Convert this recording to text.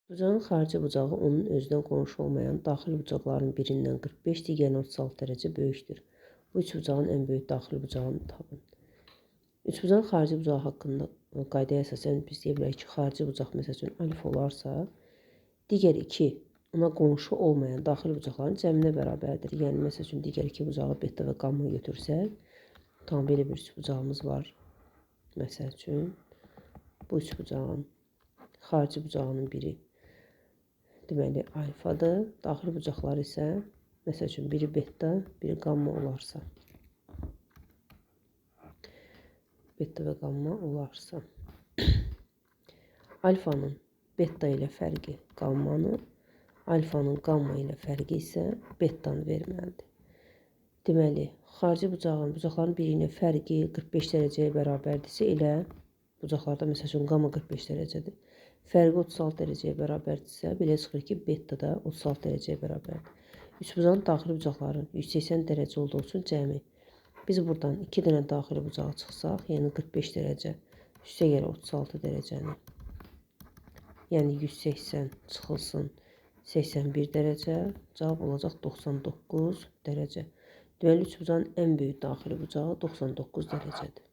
Bucağın xarici bucağı onun özündən qonşu olmayan daxili bucaqların birindən 45, digərinə 36 dərəcə böyükdür. Bu üç bucağın ən böyük daxili bucağını tapın. Üçbucağın xarici bucağı haqqında qaydaya əsasən biz deyə bilərik ki, xarici bucaq məsəl üçün alfa olarsa, digər iki ona qonşu olmayan daxili bucaqların cəminə bərabərdir. Yəni məsəl üçün digər iki bucağı beta və qamma götürsək, tam belə bir üçbucağımız var. Məsəl üçün bu üçbucağın xarici bucağının biri deməli alfadır. Daxili bucaqları isə məsəl üçün biri beta, biri qamma olarsa. Beta və qamma olarsa. Alfanın beta ilə fərqi qammanın, alfanın qamma ilə fərqi isə betanı verməlidir. Deməli, xarici bucaqların biri ilə fərqi 45 dərəcəyə bərabərdirsə, elə bucaqlarda məsəl üçün qamma 45 dərəcədir. Fərqi 36 dərəcəyə bərabərdirsə, belə çıxır ki, beta da 36 dərəcəyə bərabərdir. Üçbucağın daxili bucaqları 180 dərəcə olduğu üçün cəmi. Biz buradan 2 dənə daxili bucağı çıxsaq, yəni 45 dərəcə, üstə gələ 36 dərəcəni. Yəni 180 çıxılsın 81 dərəcə, cavab olacaq 99 dərəcə. Deməli, üçbucağın ən böyük daxili bucağı 99 dərəcədir.